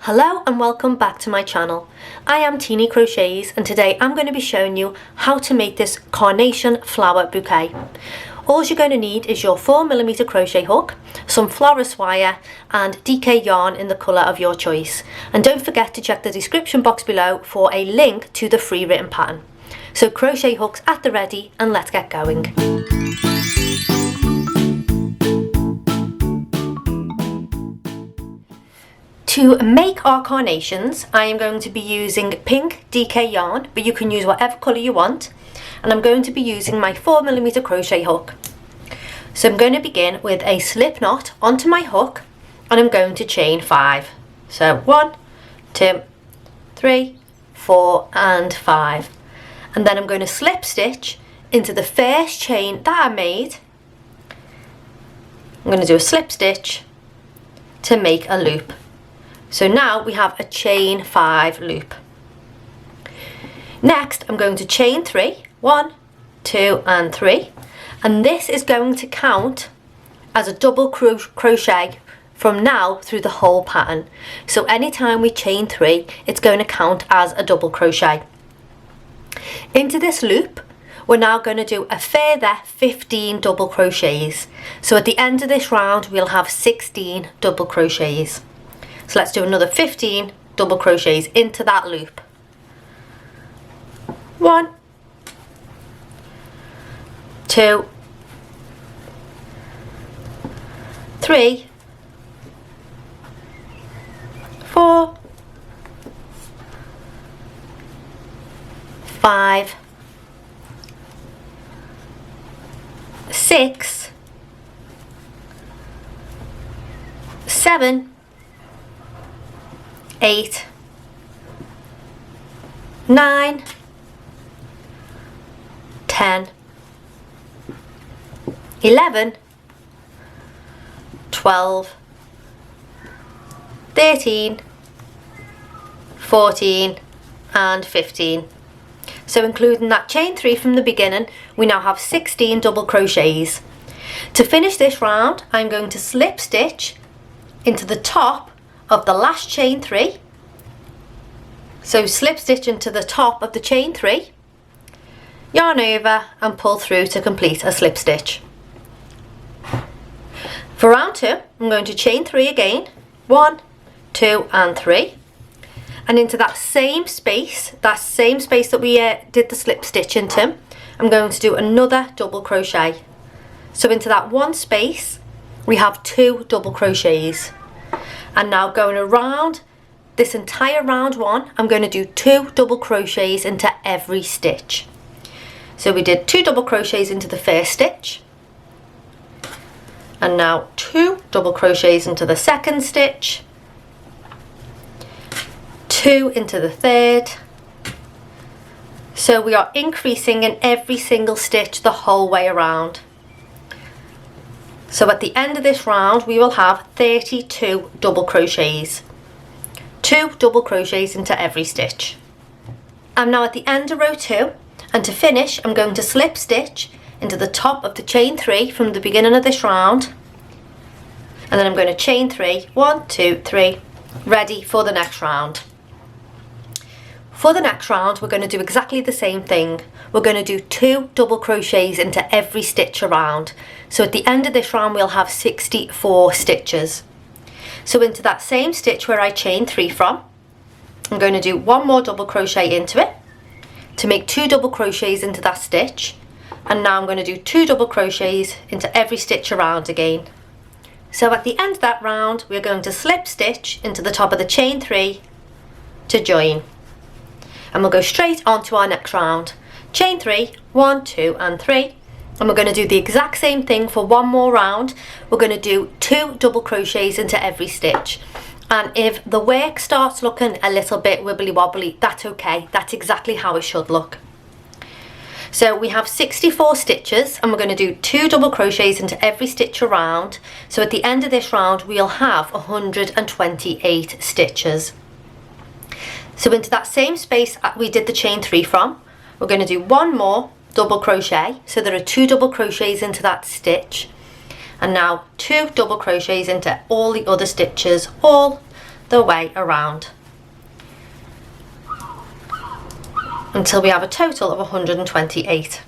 Hello and welcome back to my channel. I am Teenie Crochets and today I'm going to be showing you how to make this carnation flower bouquet. All you're going to need is your 4mm crochet hook, some florist wire and DK yarn in the colour of your choice. And don't forget to check the description box below for a link to the free written pattern. So crochet hooks at the ready and let's get going. To make our carnations, I am going to be using pink DK yarn, but you can use whatever colour you want. And I'm going to be using my 4mm crochet hook. So I'm going to begin with a slip knot onto my hook and I'm going to chain 5. So 1, 2, 3, 4 and 5. And then I'm going to slip stitch into the first chain that I made. I'm going to do a slip stitch to make a loop. So now we have a chain 5 loop. Next I'm going to chain 3, 1, 2 and 3, and this is going to count as a double crochet from now through the whole pattern. So anytime we chain 3, it's going to count as a double crochet. Into this loop we're now going to do a further 15 double crochets. So at the end of this round we'll have 16 double crochets. So let's do another 15 double crochets into that loop. 1, 2, 3, 4, 5, 6, 7, 8, 9, 10, 11, 12, 13, 14 and 15. So including that chain 3 from the beginning, we now have 16 double crochets. To finish this round, I'm going to slip stitch into the top of the last chain 3. So slip stitch into the top of the chain 3, yarn over and pull through to complete a slip stitch. For round 2 I'm going to chain 3 again, 1, 2 and 3, and into that same space that we did the slip stitch into, I'm going to do another double crochet. So into that one space we have 2 double crochets. And now going around this entire round 1, I'm going to do 2 double crochets into every stitch. So we did 2 double crochets into the first stitch, and now 2 double crochets into the second stitch, 2 into the third. So we are increasing in every single stitch the whole way around. So at the end of this round we will have 32 double crochets. 2 double crochets into every stitch. I'm now at the end of row 2, and to finish I'm going to slip stitch into the top of the chain 3 from the beginning of this round, and then I'm going to chain 3, 1, 2, 3, ready for the next round. For the next round we're going to do exactly the same thing. We're going to do 2 double crochets into every stitch around. So at the end of this round we'll have 64 stitches. So into that same stitch where I chained 3 from, I'm going to do 1 more double crochet into it to make 2 double crochets into that stitch, and now I'm going to do 2 double crochets into every stitch around again. So at the end of that round we're going to slip stitch into the top of the chain 3 to join, and we'll go straight on to our next round. Chain 3, 1, 2 and 3, and we're going to do the exact same thing for 1 more round. We're going to do 2 double crochets into every stitch, and if the work starts looking a little bit wibbly wobbly, that's okay. That's exactly how it should look. So we have 64 stitches and we're going to do 2 double crochets into every stitch around. So at the end of this round we'll have 128 stitches. So into that same space we did the chain 3 from, we're going to do 1 more double crochet. So there are 2 double crochets into that stitch, and now 2 double crochets into all the other stitches, all the way around until we have a total of 128.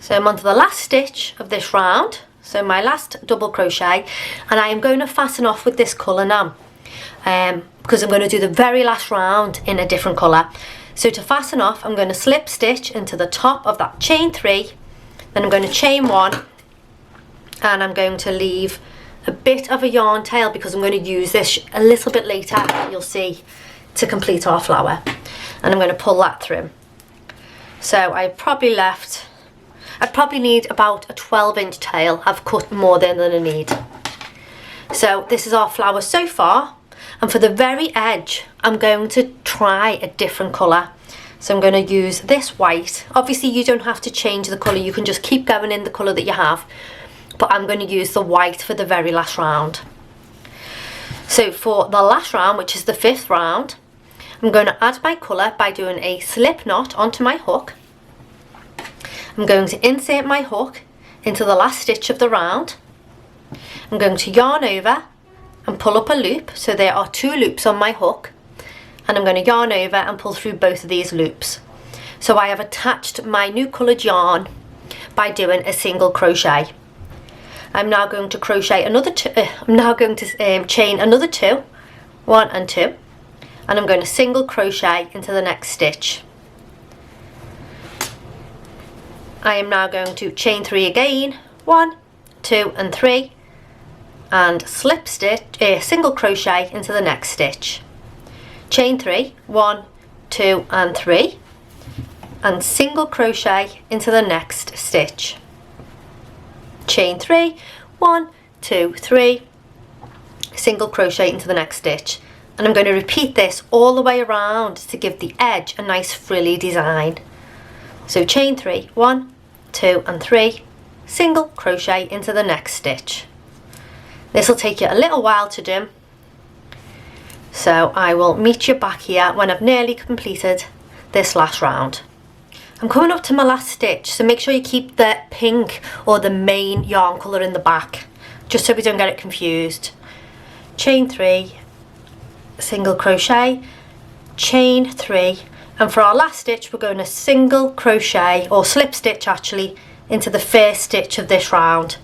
So I'm on to the last stitch of this round, so my last double crochet, and I am going to fasten off with this colour now, because I'm going to do the very last round in a different colour. So to fasten off, I'm going to slip stitch into the top of that chain 3, then I'm going to chain 1, and I'm going to leave a bit of a yarn tail because I'm going to use this a little bit later, you'll see, to complete our flower, and I'm going to pull that through. So I'd probably need about a 12-inch tail. I've cut more than I need. So this is our flower so far, and for the very edge I'm going to try a different colour. So I'm going to use this white. Obviously you don't have to change the colour, you can just keep going in the colour that you have, but I'm going to use the white for the very last round. So for the last round, which is the 5th round, I'm going to add my colour by doing a slip knot onto my hook. I'm going to insert my hook into the last stitch of the round. I'm going to yarn over and pull up a loop, so there are 2 loops on my hook, and I'm going to yarn over and pull through both of these loops. So I have attached my new coloured yarn by doing a single crochet. I'm now going to crochet another chain another 2, 1 and 2, and I'm going to single crochet into the next stitch. I am now going to chain 3 again, 1, 2 and 3, and slip stitch, single crochet into the next stitch. Chain 3, 1, 2 and 3, and single crochet into the next stitch. Chain 3, 1, 2, 3, single crochet into the next stitch, and I'm going to repeat this all the way around to give the edge a nice frilly design. So chain 3, 1, 2 and 3, single crochet into the next stitch. This will take you a little while to do, so I will meet you back here when I've nearly completed this last round. I'm coming up to my last stitch, so make sure you keep the pink or the main yarn colour in the back, just so we don't get it confused. Chain 3, single crochet, chain 3, and for our last stitch we're going to single crochet, or slip stitch actually, into the first stitch of this round.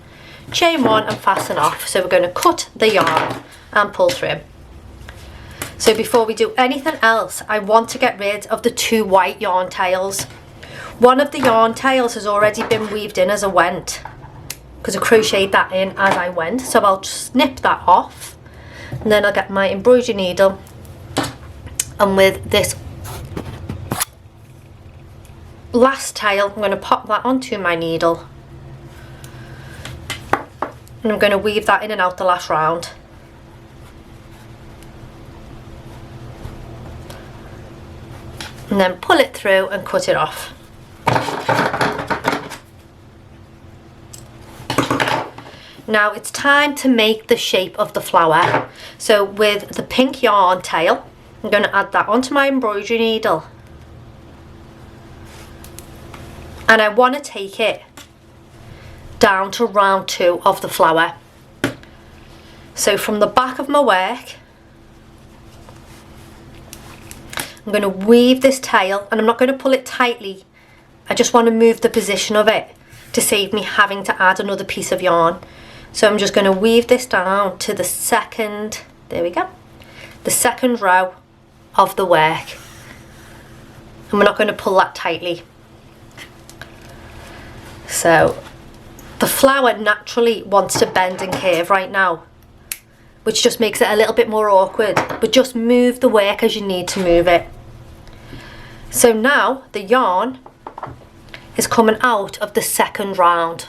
Chain 1 and fasten off, so we're going to cut the yarn and pull through. So before we do anything else, I want to get rid of the 2 white yarn tails. One of the yarn tails has already been weaved in as I went, because I crocheted that in as I went, so I'll just snip that off, and then I'll get my embroidery needle, and with this last tail I'm going to pop that onto my needle, and I'm going to weave that in and out the last round. And then pull it through and cut it off. Now it's time to make the shape of the flower. So with the pink yarn tail, I'm going to add that onto my embroidery needle, and I want to take it down to round 2 of the flower. So from the back of my work, I'm going to weave this tail, and I'm not going to pull it tightly, I just want to move the position of it to save me having to add another piece of yarn. So I'm just going to weave this down to the second, there we go, the second row of the work, and we're not going to pull that tightly. So the flower naturally wants to bend and curve right now, which just makes it a little bit more awkward, but just move the work as you need to move it. So now the yarn is coming out of the second round,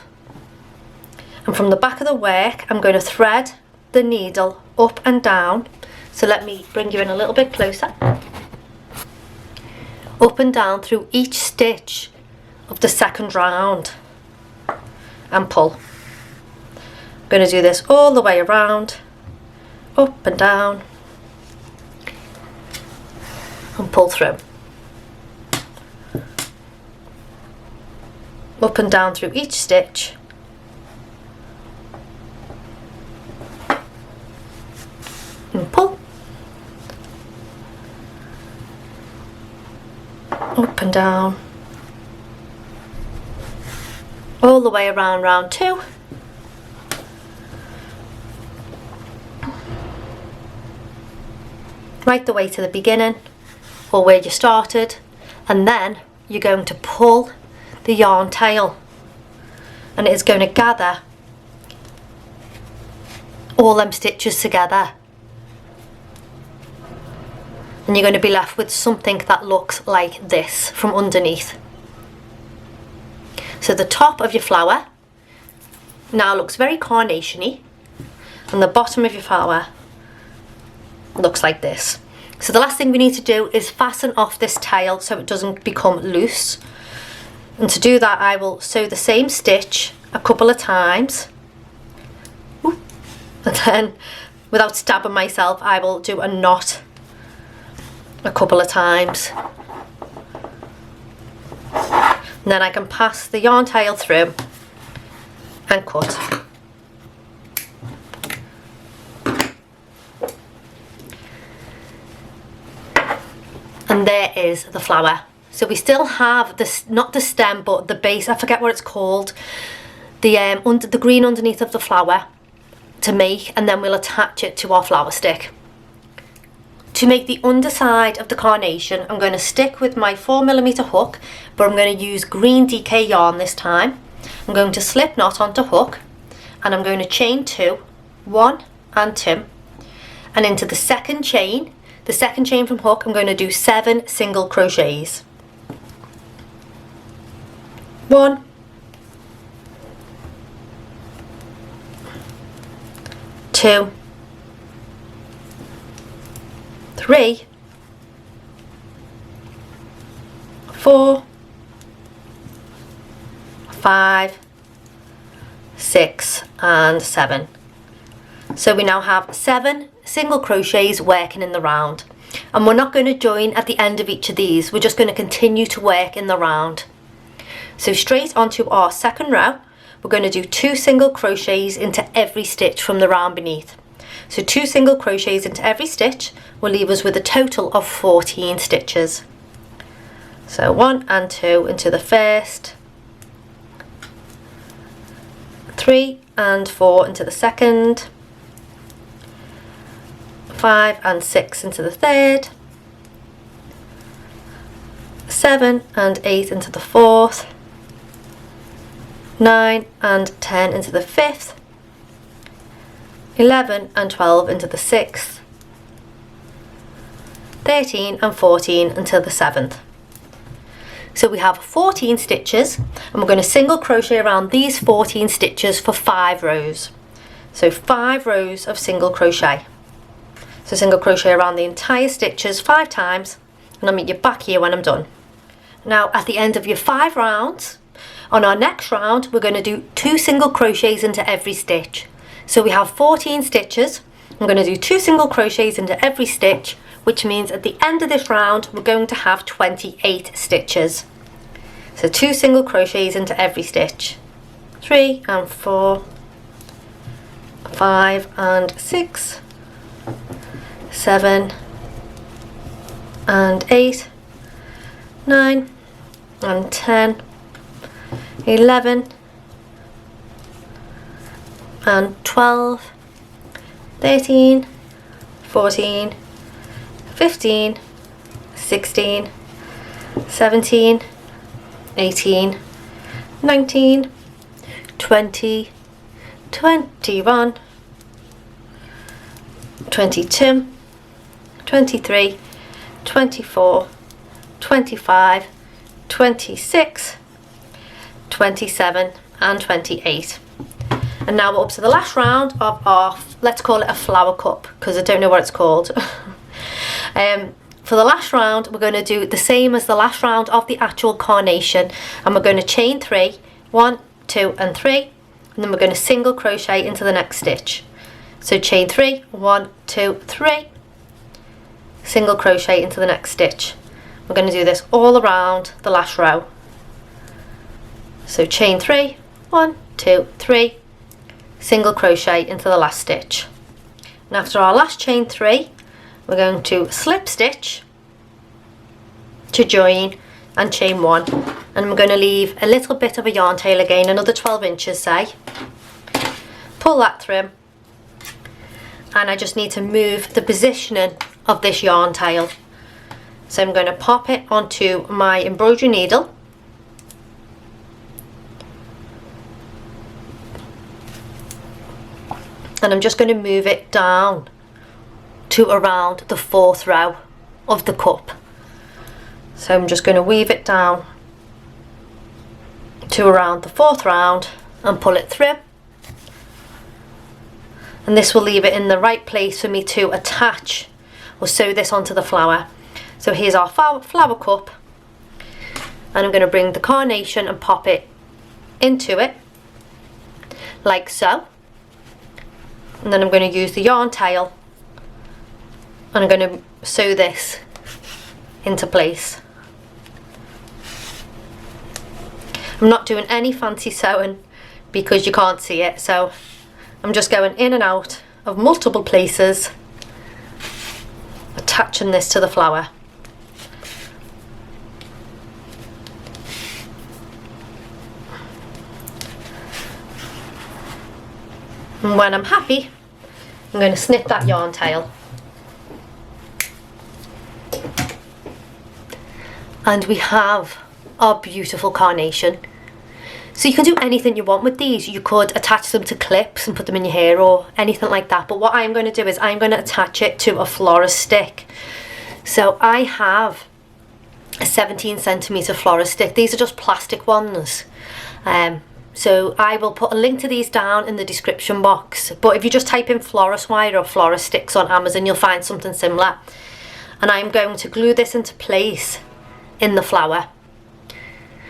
and from the back of the work I'm going to thread the needle up and down. So let me bring you in a little bit closer. Up and down through each stitch of the second round and pull. I'm going to do this all the way around, up and down, and pull through. Up and down through each stitch, and pull. up and down, all the way around round 2. Right the way to the beginning, or where you started, and then you're going to pull the yarn tail, and it is going to gather all them stitches together, and you're going to be left with something that looks like this from underneath. So the top of your flower now looks very carnation-y, and the bottom of your flower looks like this. So the last thing we need to do is fasten off this tail so it doesn't become loose, and to do that I will sew the same stitch a couple of times. Ooh. And then, without stabbing myself, I will do a knot a couple of times, and then I can pass the yarn tail through and cut. And there is the flower. So we still have this, not the stem, but the base, I forget what it's called, the green underneath of the flower to make, and then we'll attach it to our flower stick. To make the underside of the carnation, I'm going to stick with my 4mm hook, but I'm going to use green DK yarn this time. I'm going to slip knot onto hook, and I'm going to chain 2, 1 and 2, and into the second chain from hook, I'm going to do 7 single crochets. 1, 2, 3, 4, 5, 6 and 7. So we now have 7 single crochets working in the round, and we're not going to join at the end of each of these, we're just going to continue to work in the round. So straight onto our second row, we're going to do 2 single crochets into every stitch from the round beneath. So 2 single crochets into every stitch will leave us with a total of 14 stitches. So 1 and 2 into the first, 3 and 4 into the second, 5 and 6 into the third, 7 and 8 into the fourth, 9 and 10 into the fifth, 11 and 12 into the sixth, 13 and 14 until the 7th. So we have 14 stitches, and we're going to single crochet around these 14 stitches for 5 rows. So 5 rows of single crochet. So single crochet around the entire stitches 5 times, and I'll meet you back here when I'm done. Now at the end of your 5 rounds, on our next round we're going to do 2 single crochets into every stitch. So we have 14 stitches, I'm going to do 2 single crochets into every stitch, which means at the end of this round we're going to have 28 stitches. So 2 single crochets into every stitch, 3 and 4, 5 and 6, 7 and 8, 9 and 10, 11 and 12, 13, 14, 15, 16, 17, 18, 19, 20, 21, 22, 23, 24, 25, 26, 27 and 28. And now we're up to the last round of our, let's call it a flower cup, because I don't know what it's called. For the last round we're going to do the same as the last round of the actual carnation, and we're going to chain 3, 1, 2 and 3, and then we're going to single crochet into the next stitch. So chain 3, 1, 2, 3, single crochet into the next stitch. We're going to do this all around the last row. So chain 3, 1, 2, 3, single crochet into the last stitch. And after our last chain 3, we're going to slip stitch to join and chain 1, and I'm going to leave a little bit of a yarn tail again, another 12 inches say. Pull that through, and I just need to move the positioning of this yarn tail. So I'm going to pop it onto my embroidery needle, and I'm just going to move it down to around the 4th row of the cup. So I'm just going to weave it down to around the 4th round and pull it through, and this will leave it in the right place for me to attach or sew this onto the flower. So here's our flower cup, and I'm going to bring the carnation and pop it into it like so, and then I'm going to use the yarn tail and I'm going to sew this into place. I'm not doing any fancy sewing because you can't see it, so I'm just going in and out of multiple places, attaching this to the flower. And when I'm happy, I'm going to snip that yarn tail. And we have our beautiful carnation. So you can do anything you want with these. You could attach them to clips and put them in your hair or anything like that. But what I'm going to do is I'm going to attach it to a florist stick. So I have a 17 centimeter florist stick. These are just plastic ones. So I will put a link to these down in the description box. But if you just type in florist wire or florist sticks on Amazon, you'll find something similar. And I'm going to glue this into place in the flower.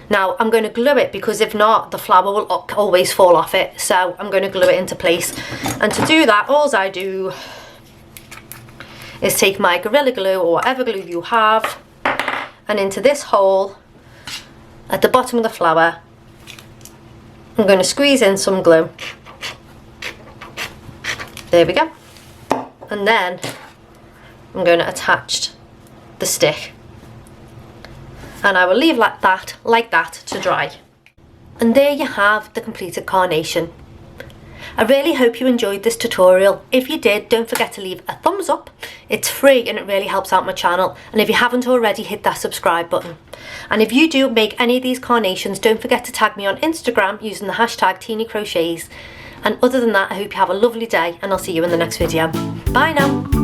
Now I'm going to glue it because if not, the flower will always fall off it. So I'm going to glue it into place. And to do that, all I do is take my Gorilla Glue or whatever glue you have, and into this hole at the bottom of the flower, I'm going to squeeze in some glue. There we go. And then I'm going to attach the stick. And I will leave like that to dry. And there you have the completed carnation. I really hope you enjoyed this tutorial. If you did, don't forget to leave a thumbs up. It's free and it really helps out my channel. And if you haven't already, hit that subscribe button. And if you do make any of these carnations, don't forget to tag me on Instagram using the hashtag Teenie Crochets. And other than that, I hope you have a lovely day and I'll see you in the next video. Bye now.